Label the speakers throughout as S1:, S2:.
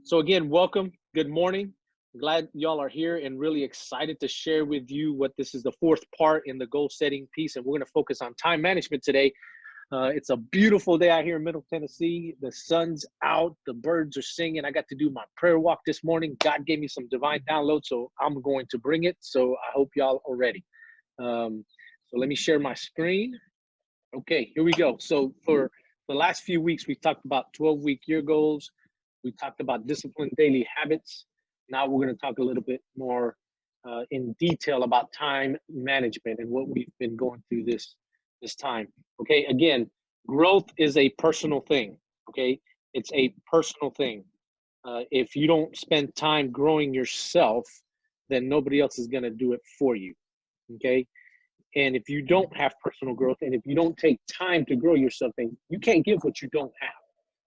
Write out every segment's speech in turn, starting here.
S1: So again, welcome. Good morning. Glad y'all are here and really excited to share with you what this is the fourth part in the goal setting piece. And we're going to focus on time management today. It's a beautiful day out here in Middle Tennessee. The sun's out. The birds are singing. I got to do my prayer walk this morning. God gave me some divine download, so I'm going to bring it. So I hope y'all are ready. So let me share my screen. Okay, here we go. So for the last few weeks, we talked about 12-week year goals. We talked about disciplined daily habits. Now we're going to talk a little bit more in detail about time management and what we've been going through this time. Okay, again, growth is a personal thing. Okay, it's a personal thing. If you don't spend time growing yourself, then nobody else is going to do it for you. Okay, and if you don't have personal growth and if you don't take time to grow yourself, then you can't give what you don't have.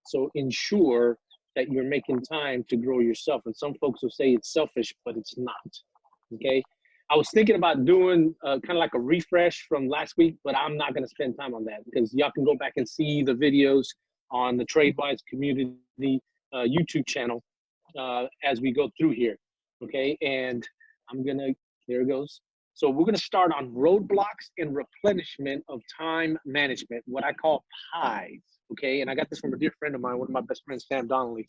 S1: So ensure that you're making time to grow yourself. And some folks will say it's selfish, but it's not. Okay. I was thinking about doing kind of like a refresh from last week, but I'm not going to spend time on that because y'all can go back and see the videos on the TradeWise community YouTube channel as we go through here. Okay. And there it goes. So we're going to start on roadblocks and replenishment of time management, what I call PIEs. Okay, and I got this from a dear friend of mine, one of my best friends, Sam Donnelly.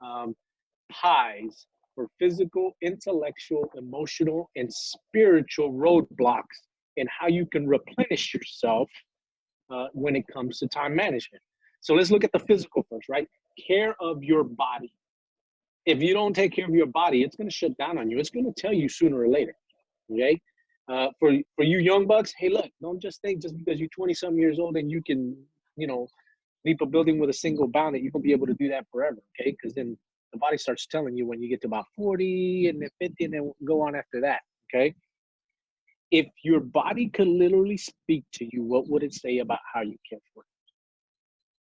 S1: PIEs for physical, intellectual, emotional, and spiritual roadblocks and how you can replenish yourself when it comes to time management. So let's look at the physical first, right? Care of your body. If you don't take care of your body, it's going to shut down on you. It's going to tell you sooner or later, okay? For you young bucks, hey, look, don't just think just because you're 20-some years old and you can, leap a building with a single bound that you're going to be able to do that forever, okay? Because then the body starts telling you when you get to about 40 and then 50 and then go on after that, okay? If your body could literally speak to you, what would it say about how you care for it?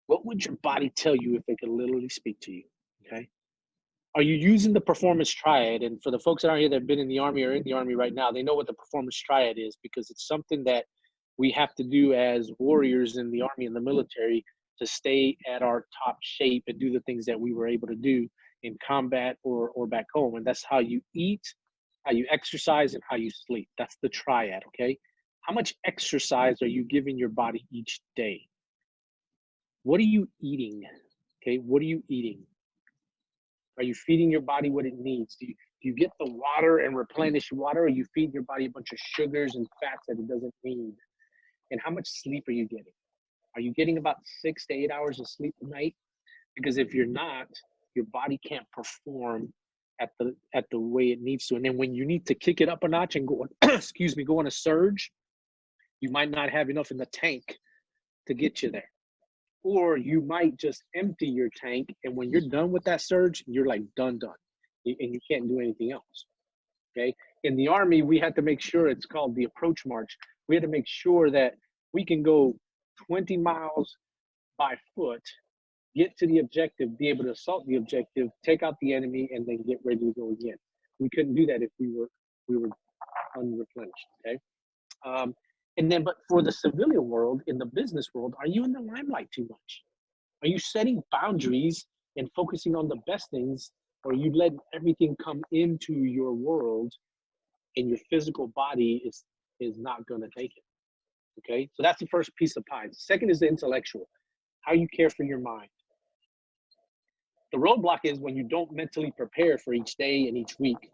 S1: What would your body tell you if it could literally speak to you, okay? Are you using the performance triad? And for the folks that are here that have been in the Army or in the Army right now, they know what the performance triad is because it's something that we have to do as warriors in the Army and the military to stay at our top shape and do the things that we were able to do in combat or back home. And that's how you eat, how you exercise, and how you sleep. That's the triad, okay? How much exercise are you giving your body each day? What are you eating? Okay, what are you eating? Are you feeding your body what it needs? Do you get the water and replenish water, or you feed your body a bunch of sugars and fats that it doesn't need? And how much sleep are you getting? Are you getting about 6 to 8 hours of sleep a night? Because if you're not, your body can't perform at the way it needs to. And then when you need to kick it up a notch and go, go on a surge, you might not have enough in the tank to get you there. Or you might just empty your tank, and when you're done with that surge, you're like done, and you can't do anything else. Okay. In the Army, we had to make sure, it's called the approach march. We had to make sure that we can go 20 miles by foot, get to the objective, be able to assault the objective, take out the enemy, and then get ready to go again. We couldn't do that if we were unreplenished. Okay. But for the civilian world, in the business world, are you in the limelight too much? Are you setting boundaries and focusing on the best things, or are you letting everything come into your world and your physical body is not going to take it? Okay, so that's the first piece of pie. The second is the intellectual, how you care for your mind. The roadblock is when you don't mentally prepare for each day and each week,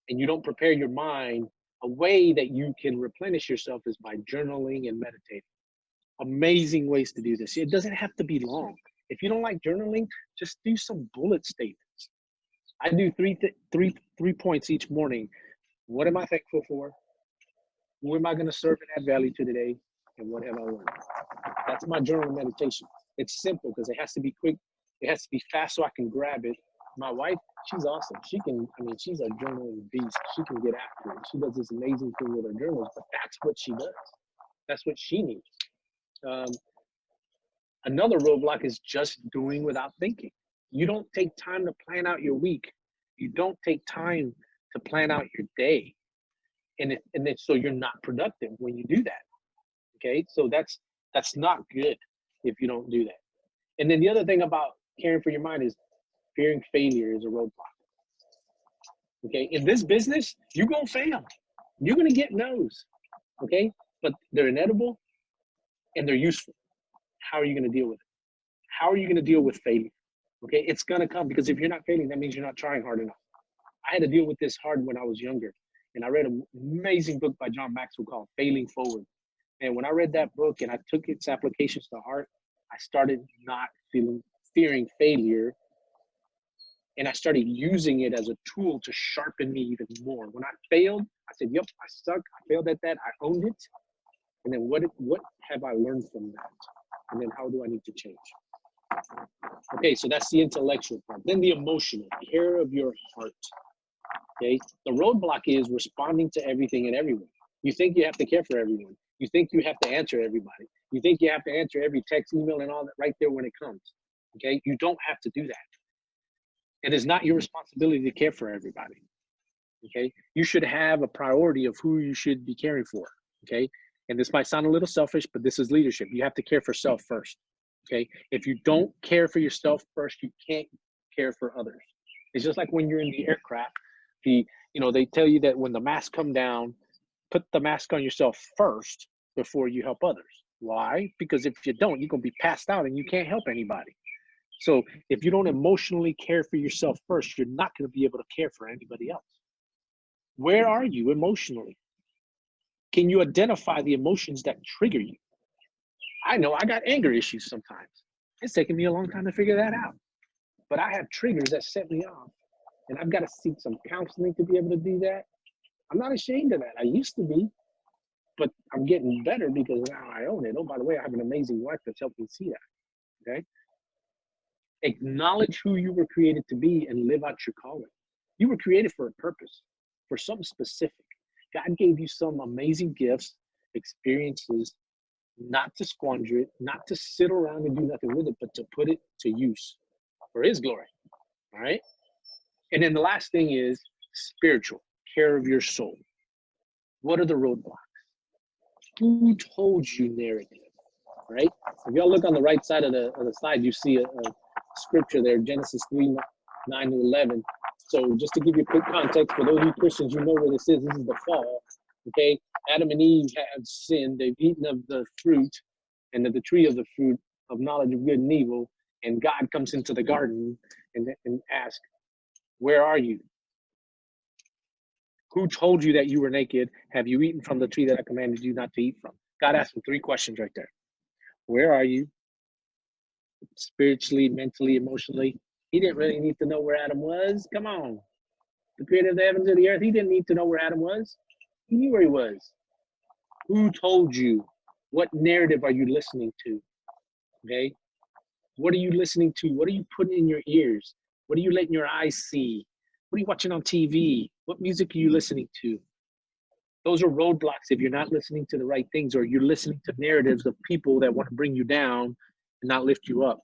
S1: and you don't prepare your mind. A way that you can replenish yourself is by journaling and meditating. Amazing ways to do this. It doesn't have to be long. If you don't like journaling, just do some bullet statements. I do three points each morning. What am I thankful for? Who am I going to serve and add value to today? And what have I learned? That's my journal meditation. It's simple because it has to be quick. It has to be fast so I can grab it. My wife, she's awesome. She's a journaling beast. She can get after it. She does this amazing thing with her journals, but that's what she does. That's what she needs. Another roadblock is just doing without thinking. You don't take time to plan out your week. You don't take time to plan out your day. So you're not productive when you do that. Okay, so that's not good if you don't do that. And then the other thing about caring for your mind is Fearing failure is a roadblock. Okay, in this business, you're gonna fail. You're gonna get no's. Okay, but they're inedible and they're useful. How are you gonna deal with it? How are you gonna deal with failure? Okay, it's gonna come, because if you're not failing, that means you're not trying hard enough. I had to deal with this hard when I was younger, and I read an amazing book by John Maxwell called Failing Forward. And when I read that book and I took its applications to heart, I started not fearing failure, and I started using it as a tool to sharpen me even more. When I failed, I said, yep, I suck. I failed at that. I owned it. And then what have I learned from that? And then how do I need to change? Okay, so that's the intellectual part. Then the emotional, care of your heart. Okay, the roadblock is responding to everything and everyone. You think you have to care for everyone. You think you have to answer everybody. You think you have to answer every text, email, and all that right there when it comes. Okay, you don't have to do that. It is not your responsibility to care for everybody. Okay, you should have a priority of who you should be caring for. Okay, and this might sound a little selfish, but this is leadership. You have to care for self first. Okay, if you don't care for yourself first, you can't care for others. It's just like when you're in the aircraft. They tell you that when the masks come down, put the mask on yourself first before you help others. Why? Because if you don't, you're gonna be passed out and you can't help anybody. So if you don't emotionally care for yourself first, you're not going to be able to care for anybody else. Where are you emotionally? Can you identify the emotions that trigger you? I know I got anger issues sometimes. It's taken me a long time to figure that out. But I have triggers that set me off. And I've got to seek some counseling to be able to do that. I'm not ashamed of that. I used to be, but I'm getting better because now I own it. Oh, by the way, I have an amazing wife that's helped me see that. Okay. Acknowledge who you were created to be and live out your calling. You were created for a purpose, for something specific. God gave you some amazing gifts, experiences, not to squander it, not to sit around and do nothing with it, but to put it to use for His glory. All right. And then the last thing is spiritual, care of your soul. What are the roadblocks? Who told you narrative? Right? If y'all look on the right side of the slide, you see a scripture there, Genesis 3:9-11. So just to give you a quick context, for those of you Christians, you know where this is. This is the fall. Okay, Adam and Eve have sinned. They've eaten of the fruit and of the tree of the fruit of knowledge of good and evil. And God comes into the garden and asks, where are you? Who told you that you were naked? Have you eaten from the tree that I commanded you not to eat from? God asked him 3 questions right there. Where are you? Spiritually, mentally, emotionally. He didn't really need to know where Adam was. Come on. The creator of the heavens and the earth, he didn't need to know where Adam was. He knew where he was. Who told you? What narrative are you listening to? Okay? What are you listening to? What are you putting in your ears? What are you letting your eyes see? What are you watching on TV? What music are you listening to? Those are roadblocks if you're not listening to the right things, or you're listening to narratives of people that want to bring you down and not lift you up.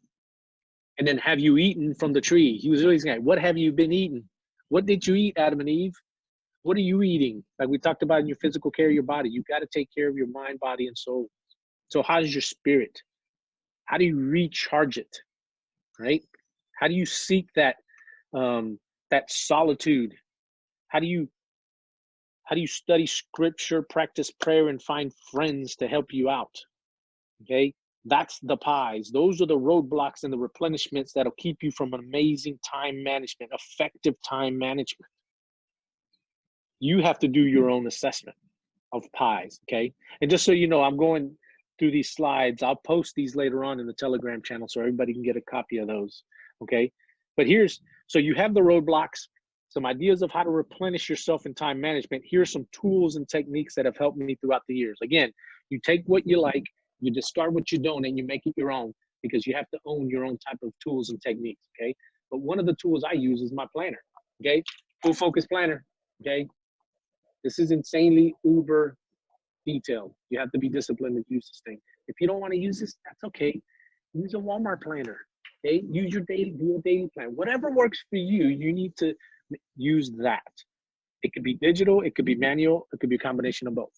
S1: And then, have you eaten from the tree? He was really saying, what have you been eating? What did you eat, Adam and Eve? What are you eating? Like we talked about in your physical care of your body, you've got to take care of your mind, body, and soul. So how's your spirit? How do you recharge it, right? How do you seek that solitude? How do you study scripture, practice prayer, and find friends to help you out? Okay, that's the pies. Those are the roadblocks and the replenishments that'll keep you from amazing time management, effective time management. You have to do your own assessment of pies, okay? And just so you know, I'm going through these slides. I'll post these later on in the Telegram channel so everybody can get a copy of those, okay? But so you have the roadblocks, some ideas of how to replenish yourself in time management. Here's some tools and techniques that have helped me throughout the years. Again, you take what you like, you discard what you don't, and you make it your own, because you have to own your own type of tools and techniques, okay? But one of the tools I use is my planner, okay? Full Focus Planner, okay? This is insanely uber detailed. You have to be disciplined to use this thing. If you don't want to use this, that's okay. Use a Walmart planner. Okay? Do a daily plan. Whatever works for you, you need to use that. It could be digital, it could be manual, it could be a combination of both.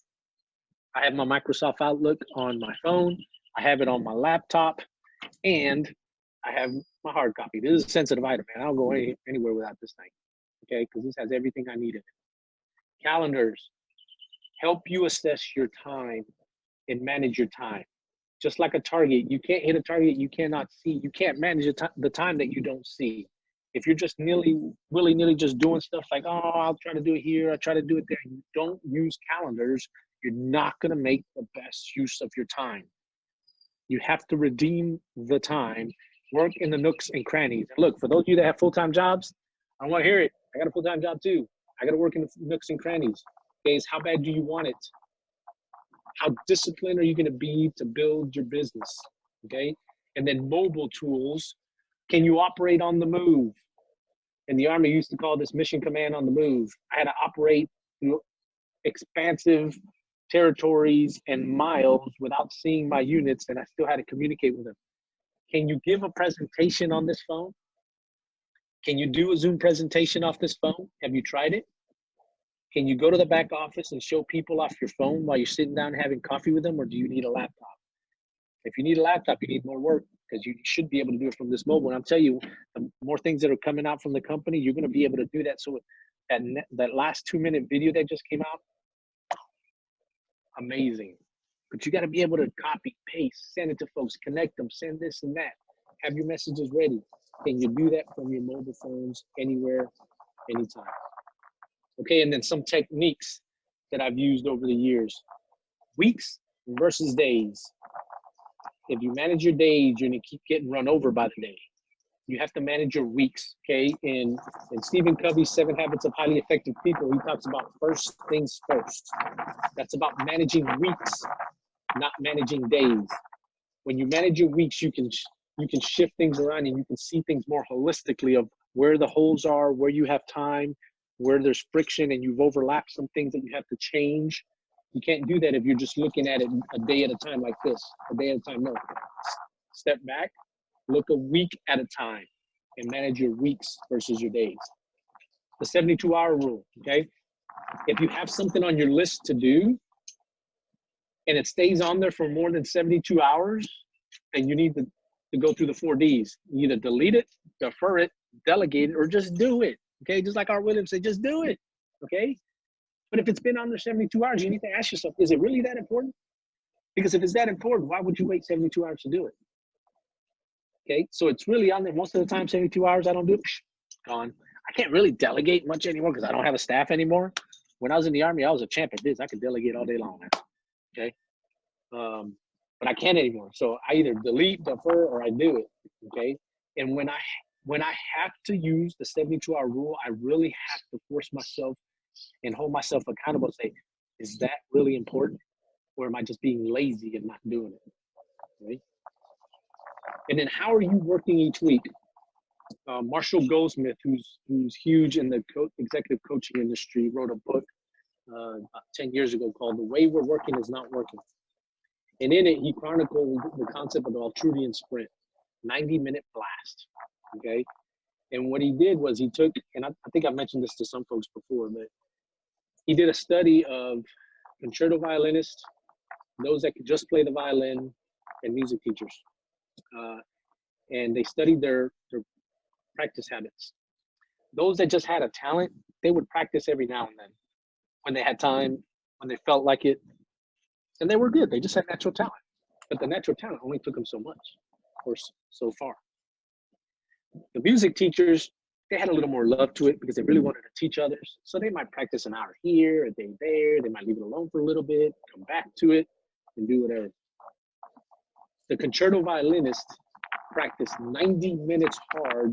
S1: I have my Microsoft Outlook on my phone. I have it on my laptop, and I have my hard copy. This is a sensitive item, man. I don't go anywhere without this thing, okay? Because this has everything I need in it. Calendars help you assess your time and manage your time. Just like a target, you can't hit a target you cannot see. You can't manage the time that you don't see. If you're just willy-nilly just doing stuff like, oh, I'll try to do it here, I'll try to do it there, you don't use calendars, you're not going to make the best use of your time. You have to redeem the time, work in the nooks and crannies. And look, for those of you that have full-time jobs, I want to hear it. I got a full-time job too. I got to work in the nooks and crannies. Okay, how bad do you want it? How disciplined are you going to be to build your business? Okay, and then mobile tools. Can you operate on the move? And the Army used to call this mission command on the move. I had to operate through expansive territories and miles without seeing my units, and I still had to communicate with them. Can you give a presentation on this phone? Can you do a Zoom presentation off this phone? Have you tried it? Can you go to the back office and show people off your phone while you're sitting down having coffee with them, or do you need a laptop? If you need a laptop, you need more work, because you should be able to do it from this mobile. And I'll tell you, the more things that are coming out from the company, you're going to be able to do that. So that last 2-minute video that just came out, amazing. But you got to be able to copy, paste, send it to folks, connect them, send this and that, have your messages ready. Can you do that from your mobile phones anywhere, anytime? Okay, and then some techniques that I've used over the years. Weeks versus days. If you manage your days, you're gonna keep getting run over by the day. You have to manage your weeks, okay? In Stephen Covey's 7 Habits of Highly Effective People, he talks about first things first. That's about managing weeks, not managing days. When you manage your weeks, you can shift things around and you can see things more holistically of where the holes are, where you have time, where there's friction and you've overlapped some things that you have to change. You can't do that if you're just looking at it a day at a time like this, a day at a time. No, step back, look a week at a time and manage your weeks versus your days. The 72-hour rule, okay? If you have something on your list to do and it stays on there for more than 72 hours, then you need to go through the 4 Ds. You either delete it, defer it, delegate it, or just do it, okay? Just like Art Williams said, just do it, okay? But if it's been under 72 hours, you need to ask yourself, is it really that important? Because if it's that important, why would you wait 72 hours to do it? Okay, so it's really on there. Most of the time, 72 hours, I don't do it. Gone. I can't really delegate much anymore because I don't have a staff anymore. When I was in the Army, I was a champ at this. I could delegate all day long now. Okay, but I can't anymore. So I either delete, defer, or I do it. Okay, and when I have to use the 72-hour rule, I really have to force myself and hold myself accountable and say, is that really important? Or am I just being lazy and not doing it? Right? And then how are you working each week? Marshall Goldsmith, who's huge in the executive coaching industry, wrote a book about 10 years ago called The Way We're Working Is Not Working. And in it, he chronicled the concept of the Altrudian sprint, 90-minute blast, okay? And what he did was he took, and I think I mentioned this to some folks before, but he did a study of concerto violinists, those that could just play the violin, and music teachers. And they studied their practice habits. Those that just had a talent, they would practice every now and then when they had time, when they felt like it. And they were good. They just had natural talent. But the natural talent only took them so much or so far. The music teachers, they had a little more love to it because they really wanted to teach others. So they might practice an hour here, a day there. They might leave it alone for a little bit, come back to it, and do whatever. The concerto violinist practiced 90 minutes hard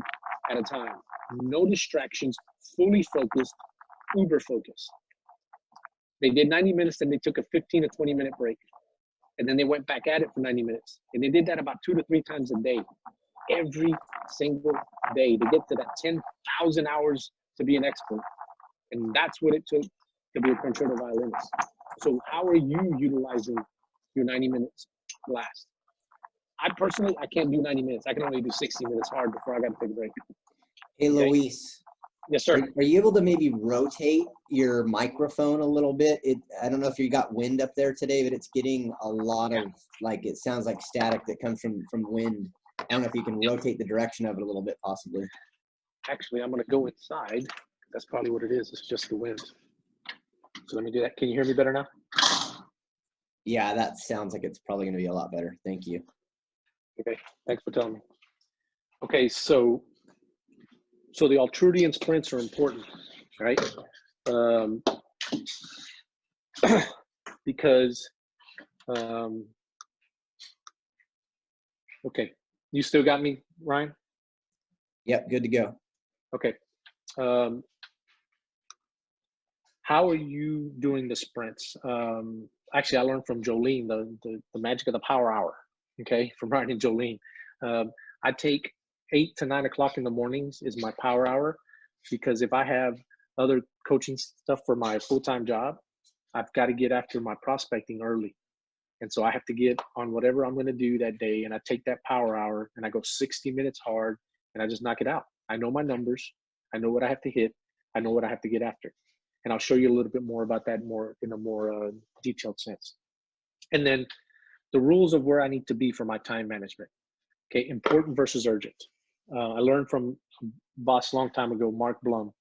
S1: at a time. No distractions, fully focused, uber focused. They did 90 minutes, then they took a 15 to 20-minute break. And then they went back at it for 90 minutes. And they did that about 2 to 3 times a day. Every single day to get to that 10,000 hours to be an expert. And that's what it took to be a concerto violinist. So how are you utilizing your 90 minutes blast? I personally, I can't do 90 minutes. I can only do 60 minutes hard before I got to take a break.
S2: Hey, okay. Luis.
S1: Yes, sir.
S2: Are you able to maybe rotate your microphone a little bit? I don't know if you got wind up there today, but it's getting a lot of, like, it sounds like static that comes from wind I don't know if you can rotate the direction of it a little bit, possibly.
S1: Actually, I'm going to go inside. That's probably what it is. It's just the wind. So let me do that. Can you hear me better now?
S2: Yeah, that sounds like it's probably going to be a lot better. Thank you.
S1: Okay, thanks for telling me. Okay, so the Altruity and sprints are important, right? Because, okay, you still got me, Ryan?
S2: Yep, good to go.
S1: Okay. How are you doing the sprints? Actually, I learned from Jolene the magic of the power hour. Okay, from Ryan and Jolene. I take 8 to 9 o'clock in the mornings is my power hour, because if I have other coaching stuff for my full-time job, I've got to get after my prospecting early. And so I have to get on whatever I'm going to do that day. And I take that power hour and I go 60 minutes hard and I just knock it out. I know my numbers. I know what I have to hit. I know what I have to get after. And I'll show you a little bit more about that more in a more detailed sense. And then the rules of where I need to be for my time management. Okay, important versus urgent. I learned from a boss a long time ago, Mark Blum,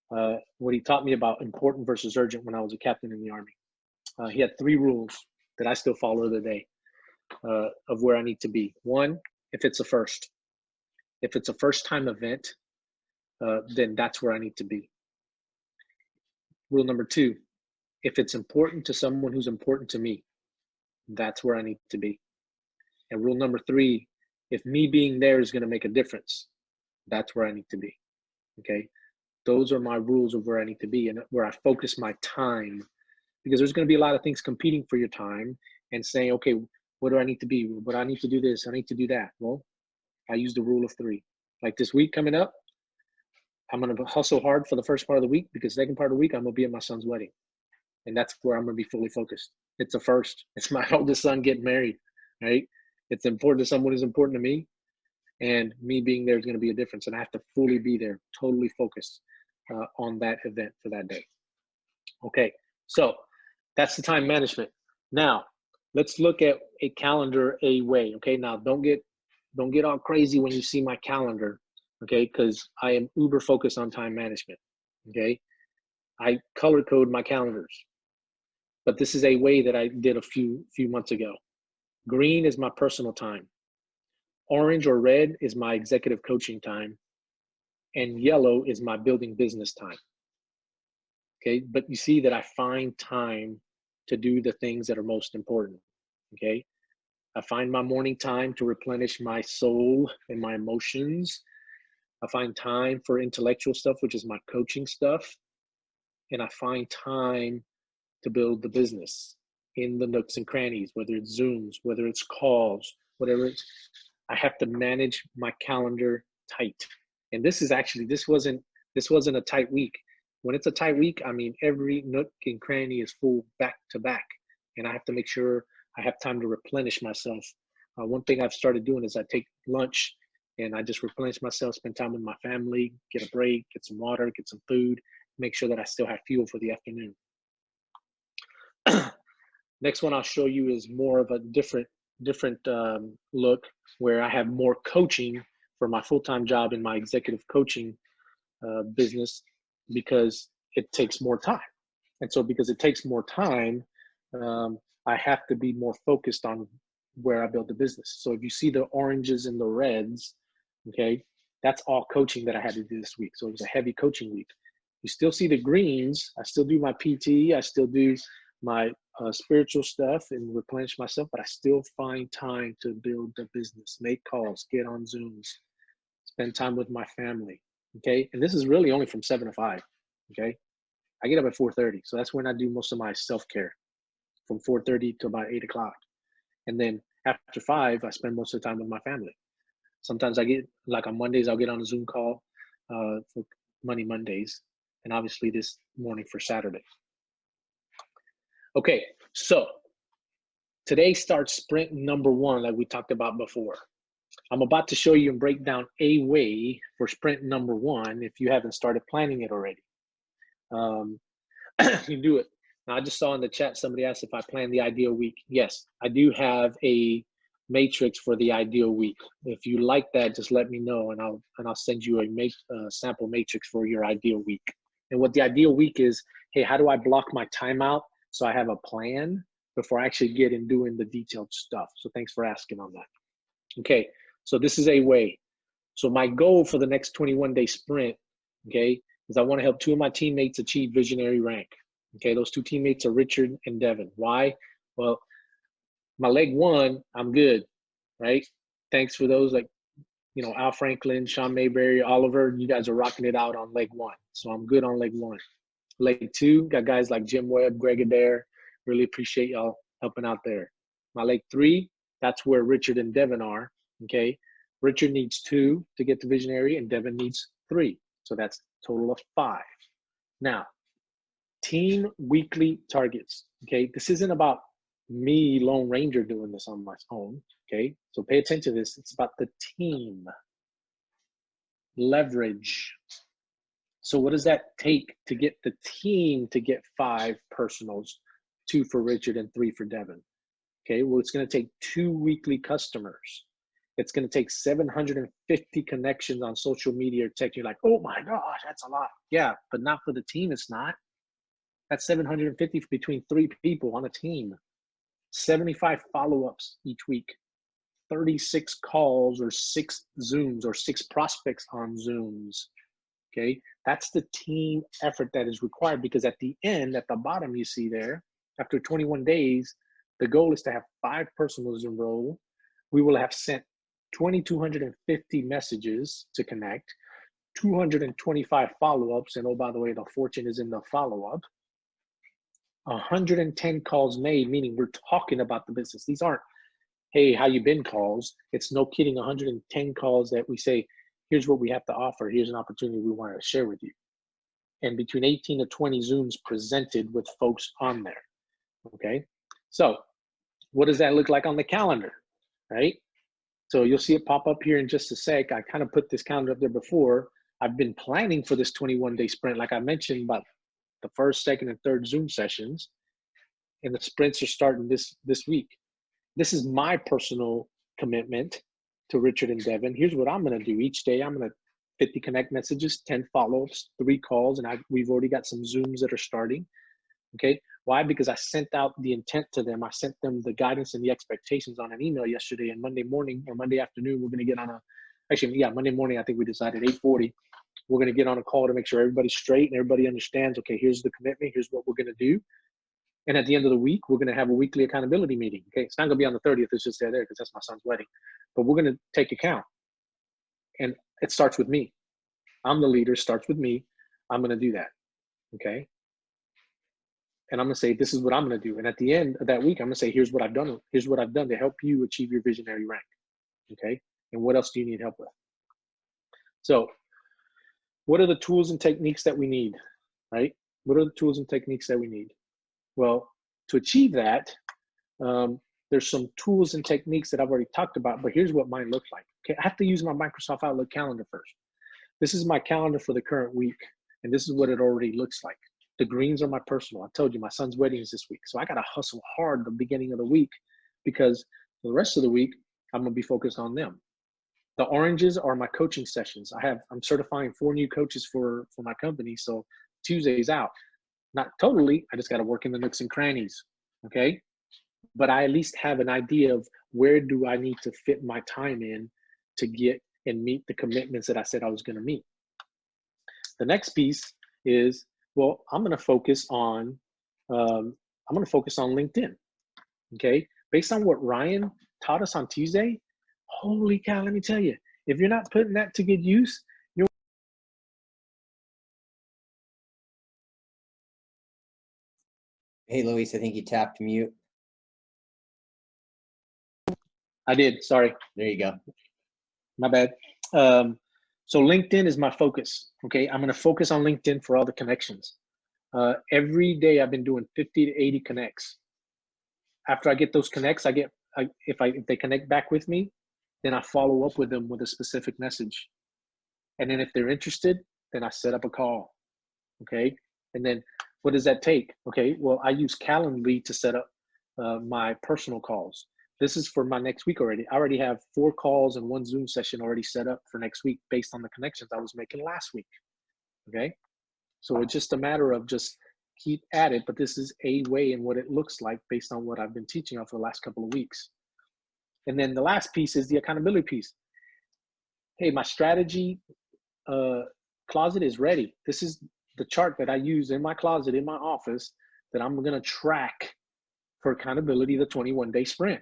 S1: what he taught me about important versus urgent when I was a captain in the Army. He had 3 rules that I still follow today of where I need to be. 1, if it's a first. If it's a first-time event, then that's where I need to be. Rule number 2, if it's important to someone who's important to me, that's where I need to be. And rule number 3, if me being there is going to make a difference, that's where I need to be. Okay, those are my rules of where I need to be and where I focus my time, because there's going to be a lot of things competing for your time and saying, okay, what do I need to be? But I need to do this. I need to do that. Well, I use the rule of 3. Like this week coming up, I'm going to hustle hard for the first part of the week, because the second part of the week, I'm going to be at my son's wedding. And that's where I'm going to be fully focused. It's a first. It's my oldest son getting married, right? It's important to someone who's important to me. And me being there is going to be a difference. And I have to fully be there, totally focused on that event for that day. Okay, so that's the time management. Now, let's look at a calendar a way. Okay, now don't get all crazy when you see my calendar. Okay, because I am uber focused on time management. Okay, I color code my calendars, but this is a way that I did a few months ago. Green is my personal time. Orange or red is my executive coaching time. And yellow is my building business time. Okay, but you see that I find time to do the things that are most important. Okay, I find my morning time to replenish my soul and my emotions. I find time for intellectual stuff, which is my coaching stuff. And I find time to build the business in the nooks and crannies, whether it's Zooms, whether it's calls, whatever it's, I have to manage my calendar tight. And this wasn't a tight week. When it's a tight week, I mean, every nook and cranny is full back to back. And I have to make sure I have time to replenish myself. One thing I've started doing is I take lunch and I just replenish myself, spend time with my family, get a break, get some water, get some food, make sure that I still have fuel for the afternoon. Next one I'll show you is more of a different look, where I have more coaching for my full-time job in my executive coaching business, because it takes more time. And so because it takes more time, I have to be more focused on where I build the business. So if you see the oranges and the reds, okay, that's all coaching that I had to do this week. So it was a heavy coaching week. You still see the greens. I still do my PT. I still do my spiritual stuff and replenish myself, but I still find time to build the business, make calls, get on Zooms, spend time with my family. Okay, and this is really only from 7 to 5. Okay, I get up at 4:30, so that's when I do most of my self-care, from 4:30 to about 8 o'clock. And then after 5, I spend most of the time with my family. Sometimes I get, like on Mondays, I'll get on a Zoom call for Money Mondays, and obviously this morning for Saturday. Okay, so today starts sprint number 1, like we talked about before. I'm about to show you and break down a way for sprint number 1 if you haven't started planning it already. You do it. Now, I just saw in the chat somebody asked if I plan the ideal week. Yes, I do have a matrix for the ideal week. If you like that, just let me know, and I'll send you a sample matrix for your ideal week. And what the ideal week is, hey, how do I block my time out so I have a plan before I actually get in doing the detailed stuff? So thanks for asking on that. Okay, so this is a way. So my goal for the next 21-day sprint, okay, is I want to help 2 of my teammates achieve visionary rank. Okay, those 2 teammates are Richard and Devin. Why? Well, my leg 1, I'm good, right? Thanks for those, like, you know, Al Franklin, Sean Mayberry, Oliver, you guys are rocking it out on leg 1. So I'm good on leg 1. Leg 2, got guys like Jim Webb, Greg Adair. Really appreciate y'all helping out there. My leg 3, that's where Richard and Devin are, okay? Richard needs 2 to get to visionary, and Devin needs 3. So that's a total of 5. Now, team weekly targets, okay? This isn't about me, Lone Ranger, doing this on my own, okay? So pay attention to this. It's about the team. Leverage. So what does that take to get the team to get 5 personals, 2 for Richard and 3 for Devin? Okay, well, it's going to take 2 weekly customers. It's going to take 750 connections on social media or text. You're like, oh my gosh, that's a lot. Yeah, but not for the team, it's not. That's 750 between 3 people on a team. 75 follow-ups each week. 36 calls or 6 Zooms or 6 prospects on Zooms. Okay, that's the team effort that is required, because at the end, at the bottom, you see there, after 21 days, the goal is to have 5 personals enroll. We will have sent 2,250 messages to connect, 225 follow-ups, and oh, by the way, the fortune is in the follow-up. 110 calls made, meaning we're talking about the business. These aren't, hey, how you been calls. It's no kidding, 110 calls that we say, here's what we have to offer. Here's an opportunity we want to share with you. And between 18 to 20 Zooms presented with folks on there, okay? So what does that look like on the calendar, right? So you'll see it pop up here in just a sec. I kind of put this calendar up there before. I've been planning for this 21-day sprint, like I mentioned, about the 1st, 2nd, and 3rd Zoom sessions. And the sprints are starting this week. This is my personal commitment to Richard and Devin. Here's what I'm going to do each day. I'm going to 50 connect messages, 10 follow-ups, 3 calls, and we've already got some Zooms that are starting. Okay, why? Because I sent out the intent to them. I sent them the guidance and the expectations on an email yesterday, and Monday morning or Monday afternoon, we're going to get on Monday morning, I think we decided 8:40. We're going to get on a call to make sure everybody's straight and everybody understands, okay, here's the commitment, here's what we're going to do. And at the end of the week, we're going to have a weekly accountability meeting. Okay, it's not going to be on the 30th. It's just there because that's my son's wedding. But we're going to take account. And it starts with me. I'm the leader. Starts with me. I'm going to do that. Okay. And I'm going to say, this is what I'm going to do. And at the end of that week, I'm going to say, here's what I've done. Here's what I've done to help you achieve your visionary rank. Okay. And what else do you need help with? So what are the tools and techniques that we need, right? What are the tools and techniques that we need? Well, to achieve that, there's some tools and techniques that I've already talked about, but here's what mine looks like. Okay, I have to use my Microsoft Outlook calendar first. This is my calendar for the current week, and this is what it already looks like. The greens are my personal. I told you my son's wedding is this week, so I got to hustle hard the beginning of the week, because for the rest of the week, I'm going to be focused on them. The oranges are my coaching sessions. I'm certifying 4 new coaches for my company, so Tuesday's out. Not totally, I just got to work in the nooks and crannies, okay? But I at least have an idea of where do I need to fit my time in to get and meet the commitments that I said I was going to meet. The next piece is, well, I'm going to focus on LinkedIn, okay? Based on what Ryan taught us on Tuesday, holy cow, let me tell you, if you're not putting that to good use,
S2: Hey, Luis, I think you tapped mute.
S1: I did, sorry.
S2: There you go.
S1: My bad. So LinkedIn is my focus, okay? I'm gonna focus on LinkedIn for all the connections. Every day I've been doing 50 to 80 connects. After I get those connects, if they connect back with me, then I follow up with them with a specific message. And then if they're interested, then I set up a call, okay? And then what does that take? Okay, well, I use Calendly to set up my personal calls. This is for my next week already. I already have 4 calls and 1 Zoom session already set up for next week based on the connections I was making last week. Okay. So it's just a matter of just keep at it, but this is a way and what it looks like based on what I've been teaching on for the last couple of weeks. And then the last piece is the accountability piece. Hey, my strategy closet is ready. This is the chart that I use in my closet, in my office, that I'm going to track for accountability, the 21-day sprint.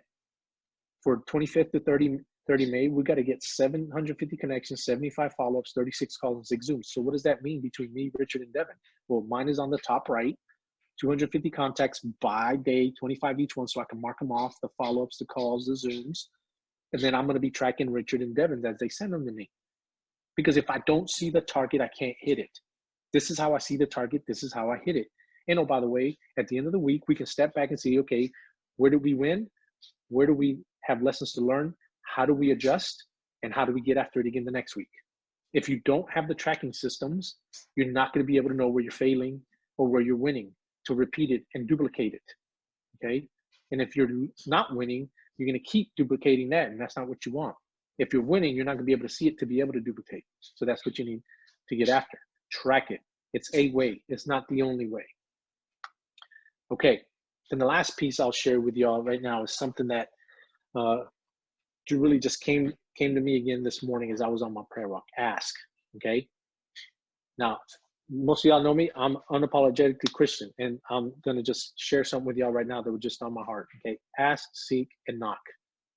S1: For 25th to 30 May, we got to get 750 connections, 75 follow-ups, 36 calls, and 6 Zooms. So what does that mean between me, Richard, and Devin? Well, mine is on the top right, 250 contacts by day, 25 each one, so I can mark them off, the follow-ups, the calls, the Zooms. And then I'm going to be tracking Richard and Devin's as they send them to me. Because if I don't see the target, I can't hit it. This is how I see the target. This is how I hit it. And oh, by the way, at the end of the week, we can step back and see, okay, where did we win? Where do we have lessons to learn? How do we adjust? And how do we get after it again the next week? If you don't have the tracking systems, you're not going to be able to know where you're failing or where you're winning to repeat it and duplicate it, okay? And if you're not winning, you're going to keep duplicating that, and that's not what you want. If you're winning, you're not going to be able to see it to be able to duplicate. So that's what you need to get after. Track it. It's a way. It's not the only way. Okay. Then the last piece I'll share with y'all right now is something that really just came to me again this morning as I was on my prayer walk. Ask. Okay. Now, most of y'all know me. I'm unapologetically Christian, and I'm going to just share something with y'all right now that was just on my heart. Okay. Ask, seek, and knock.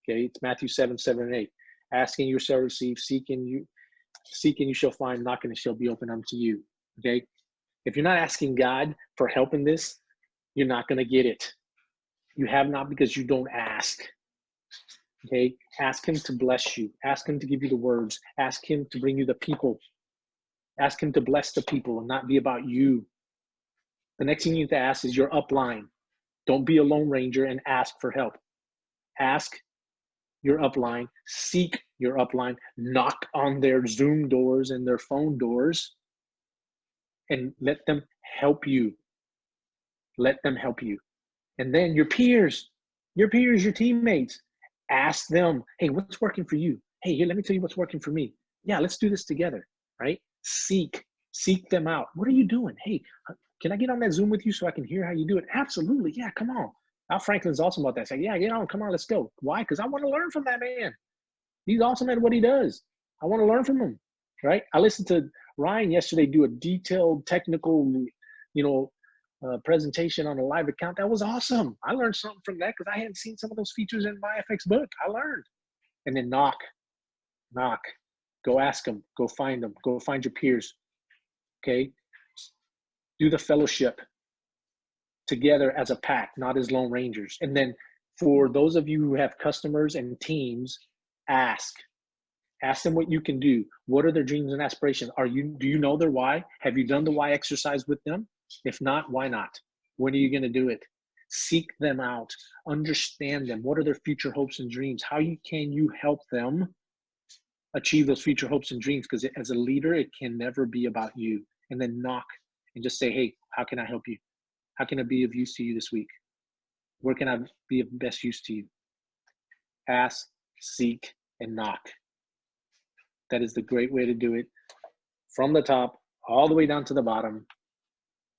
S1: Okay. It's Matthew 7, 7, and 8. Asking you shall receive, seeking you shall find, knocking it shall be open unto you. Okay. If you're not asking God for help in this, you're not going to get it. You have not because you don't ask. Okay. Ask him to bless you. Ask him to give you the words. Ask him to bring you the people. Ask him to bless the people and not be about you. The next thing you need to ask is your upline. Don't be a lone ranger and ask for help. Ask your upline, seek your upline, knock on their Zoom doors and their phone doors, and let them help you. Let them help you. And then your peers, your teammates, ask them, hey, what's working for you? Hey, here, let me tell you what's working for me. Yeah, let's do this together, right? Seek them out. What are you doing? Hey, can I get on that Zoom with you so I can hear how you do it? Absolutely. Yeah, come on. Al Franklin's awesome about that. It's like, yeah, get on. Come on, let's go. Why? Because I want to learn from that man. He's awesome at what he does. I want to learn from him, right? I listened to Ryan yesterday do a detailed technical, presentation on a live account. That was awesome. I learned something from that because I hadn't seen some of those features in my FX book. I learned. And then knock. Go ask them. Go find them. Go find your peers. Okay? Do the fellowship together as a pack, not as lone rangers. And then for those of you who have customers and teams, ask them what you can do. What are their dreams and aspirations? Do you know their why? Have you done the why exercise with them? If not, why not? When are you going to do it? Seek them out, understand them. What are their future hopes and dreams? Can you help them achieve those future hopes and dreams? Because as a leader, it can never be about you. And then knock and just say, hey, how can I help you? How can I be of use to you this week? Where can I be of best use to you? Ask, seek, and knock. That is the great way to do it, from the top all the way down to the bottom.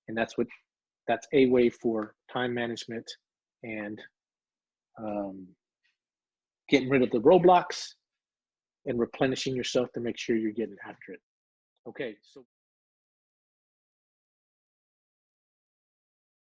S1: And that's a way for time management and getting rid of the roadblocks and replenishing yourself to make sure you're getting after it. Okay, so